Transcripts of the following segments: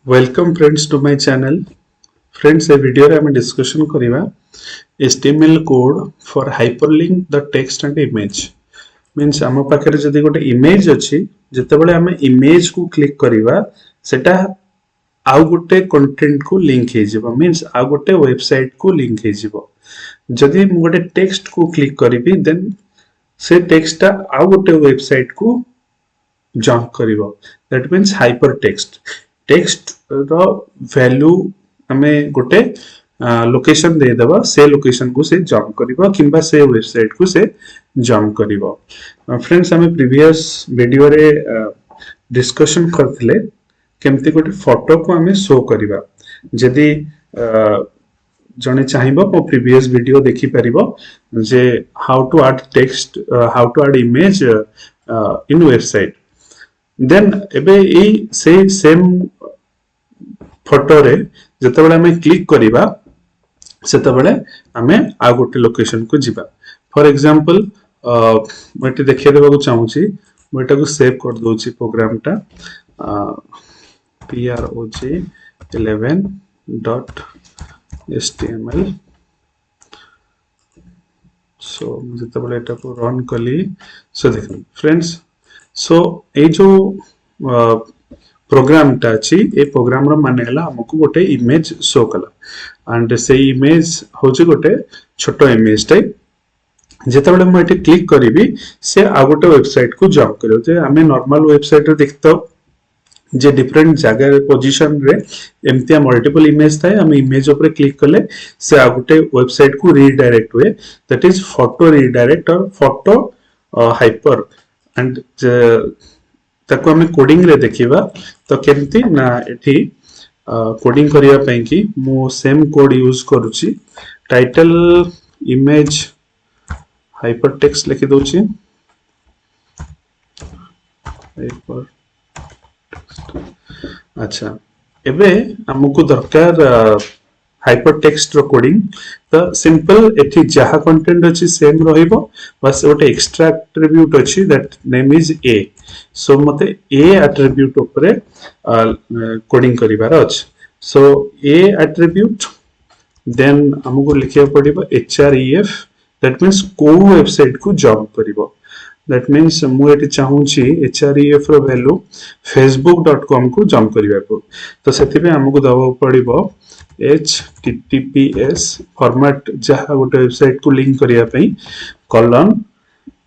Welcome friends to my channel. Friends, a video रे हम discussion करिवा HTML code for hyperlink the text and image. Means हम पाखरे जदि गोटे image अछि जेतेबेले हम image को click करिवा सेटा आउ गोटे कंटेंट को लिंक हे जिवो मींस आउ गोटे वेबसाइट को लिंक हे जिवो जदि मु गोटे टेक्स्ट को क्लिक करिवि देन से टेक्स्ट ता आउ गोटे वेबसाइट को जंप करिवो दैट मींस हाइपर टेक्स्ट रो वैल्यू हमें गोटे लोकेशन दे देबा से लोकेशन को से जंप करिवो किंबा से वेबसाइट को से जंप करिवो फ्रेंड्स हमें प्रीवियस वीडियो रे डिस्कशन करथिले केमती गोटे फोटो को हमें शो करिवा जदि जने चाहिबो मो प्रीवियस वीडियो देखि परिबो जे how to add text how to add image in website then एबे ए से सेम फोटो रे जतबेले हमें क्लिक करिवा सेतबेले हमें आ गोटे लोकेशन को जिबा फॉर एग्जांपल मटे देखिए देबा को चाहूची मोटा को सेव कर दोची प्रोग्राम टा proj11.html सो जतबेले एटा को रन कली सो देखो फ्रेंड्स सो ए जो प्रोग्राम टा अछि ए प्रोग्राम रो माने हला हमकु गोटे इमेज शो कला एंड से इमेज होचे गोटे छोटो इमेज टाइप जेतबेले म एटे क्लिक करिवि से आ गोटे वेबसाइट को जंप करियो जे हमें नॉर्मल वेबसाइट रे देखतो जे डिफरेंट जगह पोजीशन रे एमतिया मल्टीपल इमेज थाए हम इमेज ऊपर क्लिक करले से आ गोटे वेबसाइट को रीडायरेक्ट हुए दैट इज फोटो रीडायरेक्ट और फोटो हाइपर एंड ताको हमें कोडिंग रे देखिबा तो केमती ना एठी कोडिंग करिया पई कि मो सेम कोड यूज करूची टाइटल इमेज हाइपर टेक्स्ट लिखि दोची हाइपर अच्छा एबे हमकु दरकार हाइपर टेक्स्ट रो कोडिंग तो सिंपल एठी जहा कंटेंट अछि सेम रहिबो बस ओटे एक्स्ट्रा एट्रिब्यूट अछि दैट नेम इज ए सो मते ए एट्रिब्यूट ऊपर कोडिंग करिवार अछि सो ए एट्रिब्यूट देन हमकु लिखिया पड़िबो href दैट मींस को वेबसाइट को जंप करिवो दैट मींस मु एटी चाहूची href रो वैल्यू facebook.com को जंप करिवा को तो सेति पे हमकु दबा पड़िबो https फॉर्मेट जहा गोटे वेबसाइट को लिंक करिया पई कोलन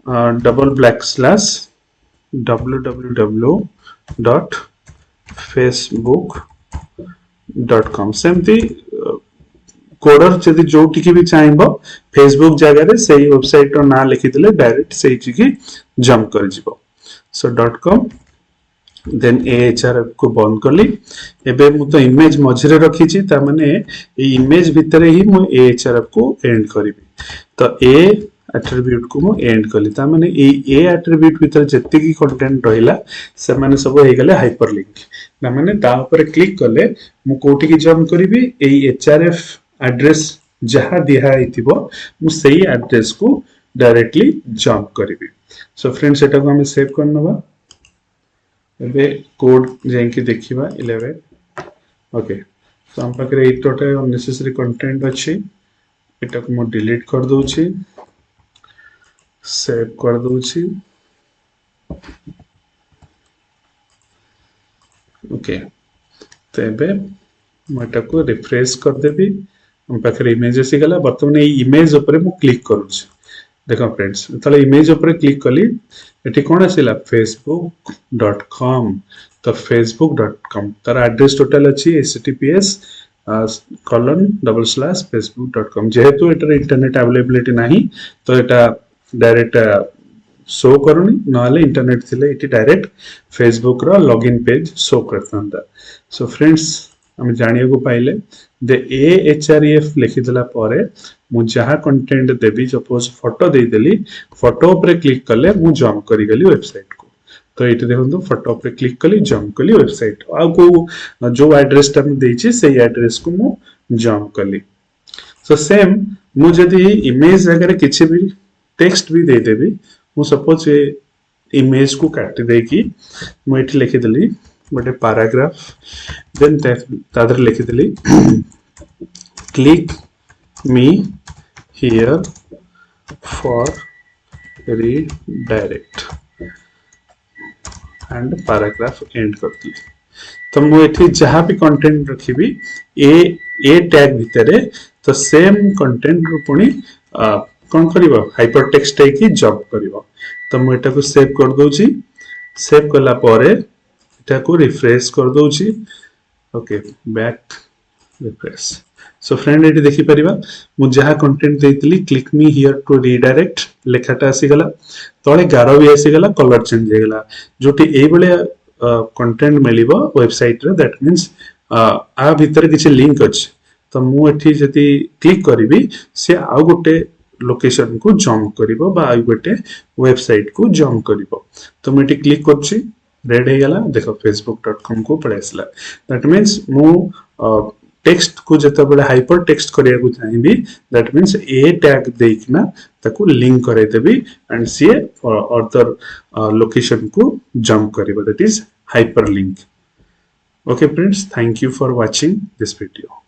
www.facebook.com सेमती कोडर जदि जोटी की भी चाहिबो फेसबुक जगह रे सही वेबसाइट रो ना लिखि दिले डायरेक्ट सही की जंप कर जिवो सो .com देन ahref को बंद करली एबे मु तो इमेज मझरे रखी छी ता माने ए इमेज भितरे ही मु ahref को एंड करबी तो a एट्रिब्यूट को मु एंड करली ता माने ए एट्रिब्यूट भितर जत्ते की कंटेंट रहिला से माने सब हे गेले हाइपरलिंक ना माने ता ऊपर क्लिक करले मु कोठी की जंप करबी ए href एड्रेस जहा दिहा हितिबो मु सही एड्रेस को डायरेक्टली जंप करबी सो फ्रेंड्स एटा को हम सेव करनबा एबे कोड जेंकी देखिबा 11 ओके सो हम पाखरे एट टोटल अननेसेसरी कंटेंट अछि एटा को म डिलीट कर दोछि सेव कर दोछि ओके तो एबे म एटा को रिफ्रेश कर देबी हम पाखरे इमेज आसी गला बर्तमान ए इमेज ऊपर मु क्लिक करूछि देखो फ्रेंड्स तले इमेज ऊपर क्लिक कली एठी कोन आसीला facebook.com तो facebook.com तार एड्रेस टोटल अछि https://facebook.com जेहेतु एटर इंटरनेट अवेलेबिलिटी नाही तो एटा डायरेक्ट शो करूनी नाले इंटरनेट थिले एठी डायरेक्ट फेसबुक रो लॉगिन पेज शो करतांदा सो फ्रेंड्स हम जानियो को पाइले दे ahref लिखि देला पारे मु जहा कंटेंट देबी सपोज फोटो दे देली फोटो ऊपर क्लिक करले मु जंप करी गली वेबसाइट को तो एटे देखंतु फोटो ऊपर क्लिक कली जंप कली वेबसाइट आ को जो एड्रेस ता हम देछि सेही एड्रेस को मु जंप कली सो सेम मु जदी इमेज अगर किछि भी टेक्स्ट भी दे देबी मु सपोज इमेज को काटी दे की मु एठी लिखि देली गोटे पैराग्राफ देन तादर लिखिदेली click me here for redirect and paragraph end करती तो मुझे जहाँ भी कंटेंट रखी ए टैग भितर तो सेम कंटेंट रू पुणी कौन कर हाइपर टेक्स्ट है जब कर तो मुझे सेव कर दूची सेव कला परे को रिफ्रेश कर दूची okay back refresh so friend ये देखि परिबा मु जहा कंटेंट देइतली click me here to redirect लेखाटा आसीगला तळे गारो भी आसीगला कलर चेंज हेगला जोटी एई बळे कंटेंट मिलिबो वेबसाइट रे दैट मींस आ भीतर किछि लिंक अछि तो मु एठी जति क्लिक करिवि से आ गोटे लोकेशन को जंप करिवो बा आ गोटे वेबसाइट को जंप करिवो तो मु एठी क्लिक करछि रेड हे गला देखो facebook.com को पळे आसला दैट मींस मु टेक्स्ट को जते बड़े हाइपर टेक्स्ट करिया को चाहिबी दैट मींस ए टैग देइकना ताको लिंक करे देबी एंड सी अदर लोकेशन को जंप करिवो that is hyperlink okay friends thank you for watching this video